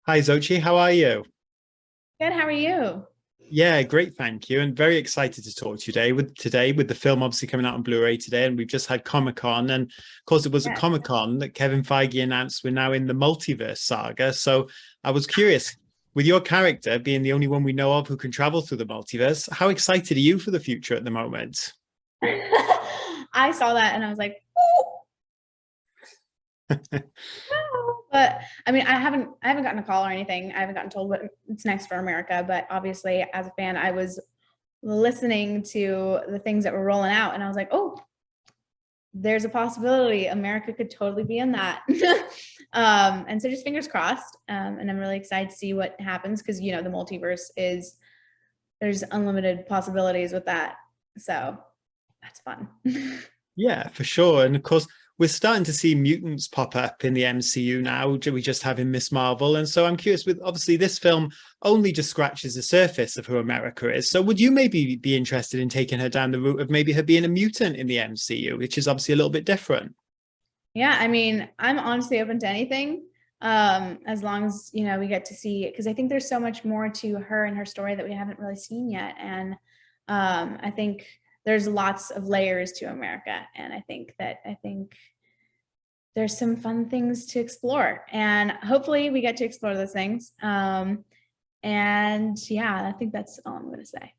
Hi Zochi, how are you? Good, how are you? Yeah, great, thank you. And very excited to talk to you today with the film obviously coming out on Blu-ray today. And we've just had Comic-Con. And of course, it was at Yeah. Comic-Con that Kevin Feige announced we're now in the Multiverse Saga. So I was curious, with your character being the only one we know of who can travel through the multiverse, how excited are you for the future at the moment? I saw that and I was like, oh, no. But I mean, I haven't gotten a call or anything. I haven't gotten told what's next for America, but obviously as a fan, I was listening to the things that were rolling out and I was like, oh, there's a possibility America could totally be in that. And so just fingers crossed. And I'm really excited to see what happens because the multiverse is there's unlimited possibilities with that. So that's fun. Yeah, for sure. And of course, we're starting to see mutants pop up in the MCU now. We just have in Miss Marvel. And so I'm curious with obviously this film only just scratches the surface of who America is. So would you maybe be interested in taking her down the route of maybe her being a mutant in the MCU, which is obviously a little bit different? Yeah, I mean, I'm honestly open to anything. As long as, we get to see because I think there's so much more to her and her story that we haven't really seen yet. And I think there's lots of layers to America. And I think there's some fun things to explore. And hopefully we get to explore those things. And yeah, I think that's all I'm gonna say.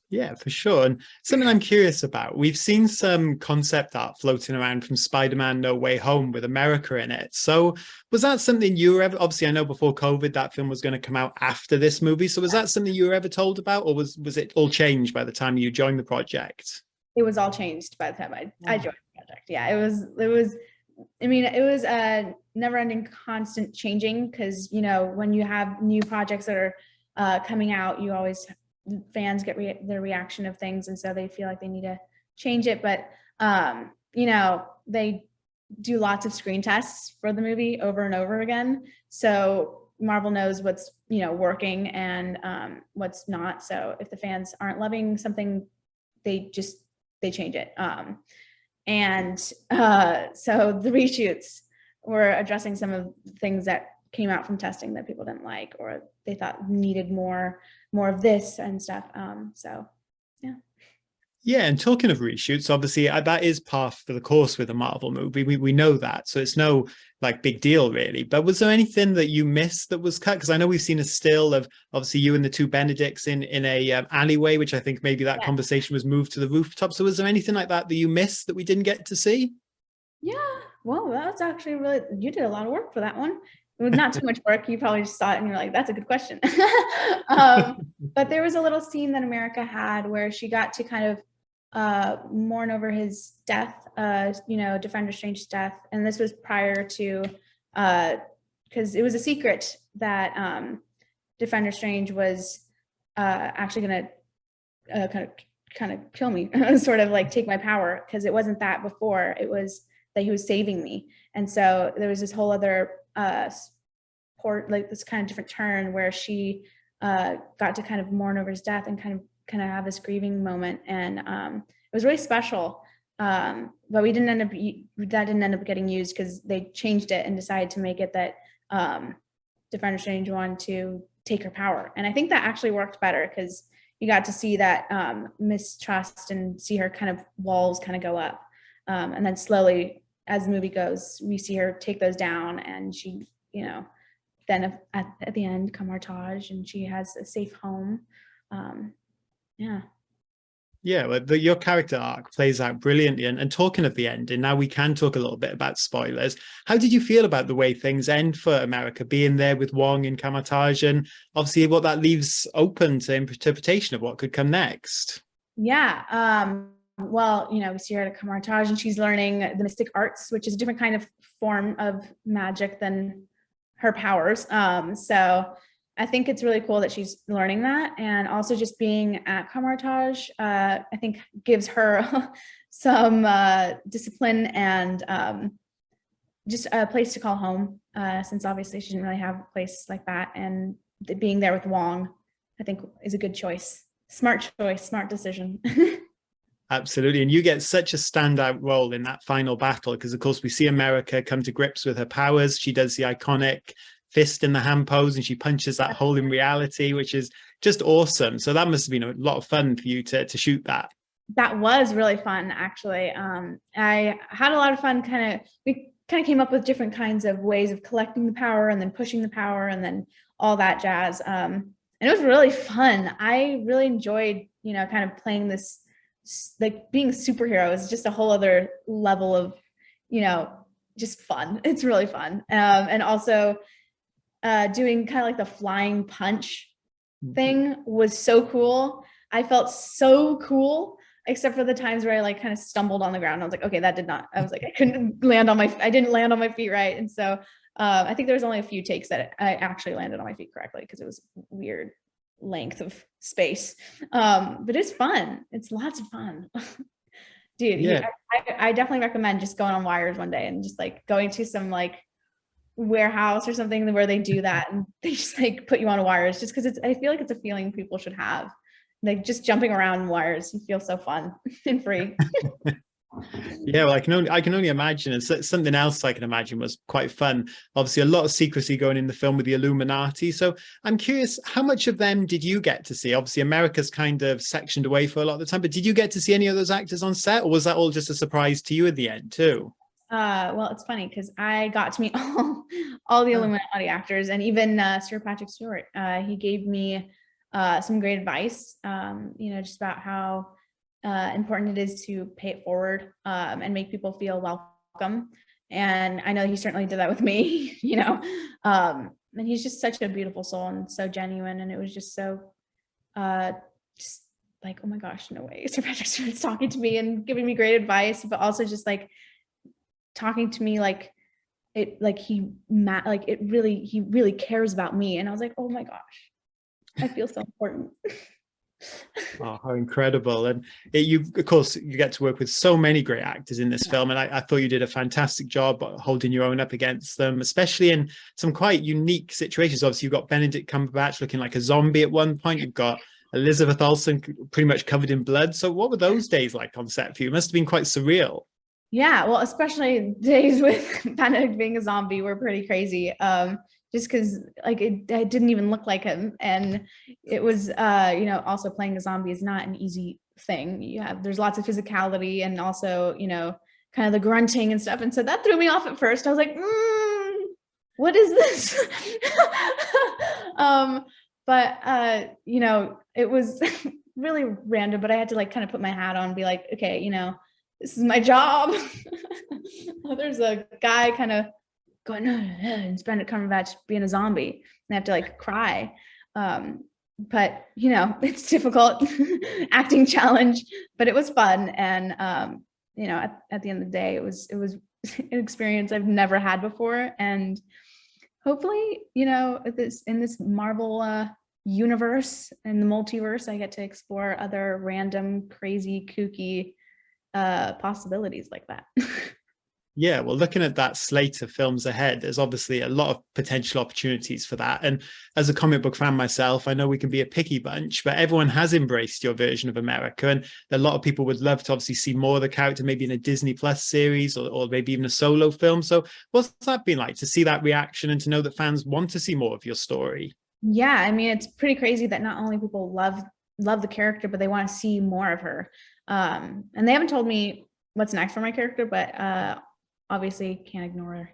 Yeah, for sure. And something I'm curious about, we've seen some concept art floating around from Spider-Man No Way Home with America in it. So was that something you were ever, obviously I know before COVID that film was going to come out after this movie. So was that something you were ever told about or was it all changed by the time you joined the project? It was all changed by the time I joined the project. Yeah, it was I mean, it was a never ending constant changing because, when you have new projects that are coming out, you always, fans get their reaction of things. And so they feel like they need to change it. But, they do lots of screen tests for the movie over and over again. So Marvel knows what's, working and what's not. So if the fans aren't loving something, they just, they change it. And so the reshoots were addressing some of the things that came out from testing that people didn't like or they thought needed more of this and stuff. So yeah. Yeah, and talking of reshoots, obviously that is par for the course with a Marvel movie. We know that, so it's no like big deal really. But was there anything that you missed that was cut? Because I know we've seen a still of obviously you and the two Benedicts in a alleyway, which I think maybe that Yeah. conversation was moved to the rooftop. So was there anything like that that you missed that we didn't get to see? Yeah. Well, that was actually really, you did a lot of work for that one. Not too much work. You probably just saw it and you're like, that's a good question. But there was a little scene that America had where she got to kind of mourn over his death, Defender Strange's death. And this was prior to, because it was a secret that Defender Strange was actually going to kind of kill me, sort of like take my power, because it wasn't that before. It was that he was saving me. And so there was this whole other port, like this kind of different turn where she got to kind of mourn over his death and kind of have this grieving moment. And it was really special. But that didn't end up getting used because they changed it and decided to make it that Defender Strange wanted to take her power. And I think that actually worked better because you got to see that mistrust and see her kind of walls kind of go up. And then slowly, as the movie goes, we see her take those down and she, then at the end, come Artage and she has a safe home. Yeah. Yeah, well, your character arc plays out brilliantly. And talking of the ending, now we can talk a little bit about spoilers. How did you feel about the way things end for America, being there with Wong and Kamatage, and obviously what that leaves open to interpretation of what could come next? Yeah. Well, we see her at a Camartage and she's learning the mystic arts, which is a different kind of form of magic than her powers. So I think it's really cool that she's learning that. And also just being at Camartage, I think gives her some discipline and just a place to call home, since obviously she didn't really have a place like that. And being there with Wong, I think is a good choice. Smart choice, smart decision. Absolutely. And you get such a standout role in that final battle because, of course, we see America come to grips with her powers. She does the iconic fist in the hand pose, and she punches that hole in reality, which is just awesome. So that must have been a lot of fun for you to shoot that. That was really fun, actually. I had a lot of fun. We kind of came up with different kinds of ways of collecting the power and then pushing the power and then all that jazz. And it was really fun. I really enjoyed, kind of playing this, like being a superhero is just a whole other level of, just fun. It's really fun. And also doing kind of like the flying punch thing was so cool. I felt so cool, except for the times where I like kind of stumbled on the ground. I was like, okay, I was like, I didn't land on my feet right. And so I think there was only a few takes that I actually landed on my feet correctly because it was weird length of space. But it's fun. It's lots of fun. Dude, yeah. I definitely recommend just going on wires one day and just like going to some like warehouse or something where they do that and they just like put you on wires, just because I feel like it's a feeling people should have. Like just jumping around in wires, you feel so fun and free. Yeah, well, I can only imagine. And something else I can imagine was quite fun. Obviously, a lot of secrecy going in the film with the Illuminati. So I'm curious, how much of them did you get to see? Obviously, America's kind of sectioned away for a lot of the time, but did you get to see any of those actors on set, or was that all just a surprise to you at the end too? Well, it's funny because I got to meet all the Illuminati actors, and even Sir Patrick Stewart. He gave me some great advice, just about how important it is to pay it forward and make people feel welcome. And I know he certainly did that with me, and he's just such a beautiful soul and so genuine. And it was just so just like, oh my gosh, no way. Sir Patrick Stewart's talking to me and giving me great advice, but also just like talking to me like he really cares about me. And I was like, oh my gosh, I feel so important. Oh, how incredible. And of course, you get to work with so many great actors in this film. And I thought you did a fantastic job holding your own up against them, especially in some quite unique situations. Obviously, you've got Benedict Cumberbatch looking like a zombie at one point. You've got Elizabeth Olsen pretty much covered in blood. So what were those days like on set for you? It must have been quite surreal. Yeah, well, especially days with Benedict being a zombie were pretty crazy. Just because like it didn't even look like him, and it was also playing a zombie is not an easy thing. There's lots of physicality and also kind of the grunting and stuff, and so that threw me off at first. I was like, what is this? But it was really random, but I had to like kind of put my hat on and be like, okay, this is my job. There's a guy kind of going and Benedict Cumberbatch being a zombie, and I have to like cry. But it's difficult acting challenge, but it was fun. And at the end of the day, it was an experience I've never had before. And hopefully, in this Marvel universe and the multiverse, I get to explore other random, crazy, kooky possibilities like that. Yeah, well, looking at that slate of films ahead, there's obviously a lot of potential opportunities for that. And as a comic book fan myself, I know we can be a picky bunch, but everyone has embraced your version of America. And a lot of people would love to obviously see more of the character, maybe in a Disney Plus series or maybe even a solo film. So what's that been like to see that reaction and to know that fans want to see more of your story? Yeah, I mean, it's pretty crazy that not only people love the character, but they want to see more of her. And they haven't told me what's next for my character, but obviously can't ignore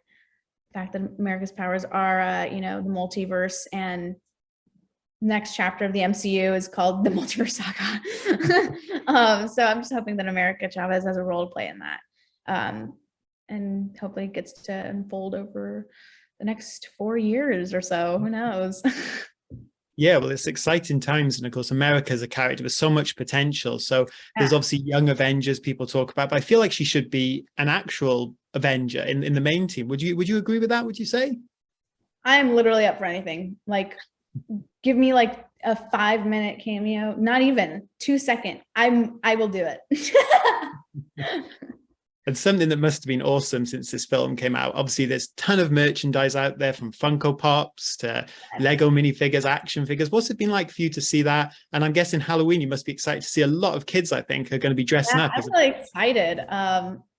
the fact that America's powers are, the multiverse, and next chapter of the MCU is called the Multiverse Saga. So I'm just hoping that America Chavez has a role to play in that. And hopefully it gets to unfold over the next 4 years or so. Who knows? Yeah, well, it's exciting times. And of course, America is a character with so much potential. So there's obviously young Avengers people talk about, but I feel like she should be an actual Avenger in the main team. Would you agree with that? Would you say? I'm literally up for anything. Like, give me like a 5-minute cameo, not even 2-second. I will do it. And something that must have been awesome since this film came out. Obviously, there's a ton of merchandise out there, from Funko Pops to Lego minifigures, action figures. What's it been like for you to see that? And I'm guessing Halloween, you must be excited to see a lot of kids, I think, are going to be dressing up. I'm really excited.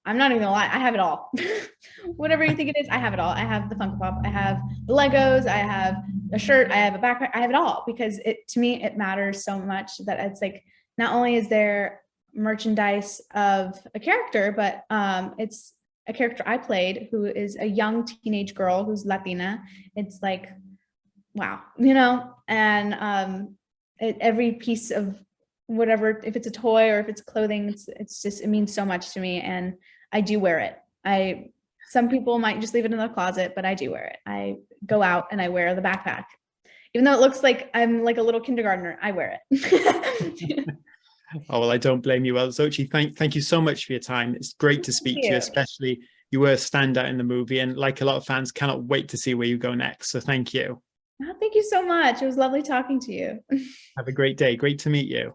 I'm not even gonna lie, I have it all. Whatever you think it is, I have it all. I have the Funko Pop, I have the Legos, I have a shirt, I have a backpack, I have it all, because it, to me, it matters so much that it's like, not only is there merchandise of a character, but it's a character I played who is a young teenage girl who's Latina. It's like, wow, you know, and every piece of whatever, if it's a toy or if it's clothing, it's just, it means so much to me, and I do wear it. Some people might just leave it in the closet, but I do wear it. I go out and I wear the backpack. Even though it looks like I'm like a little kindergartner, I wear it. Oh, well, I don't blame you. Well, Xochitl, thank you so much for your time. It's great to speak to you, especially you were a standout in the movie, and like a lot of fans, cannot wait to see where you go next. So thank you. Oh, thank you so much. It was lovely talking to you. Have a great day. Great to meet you.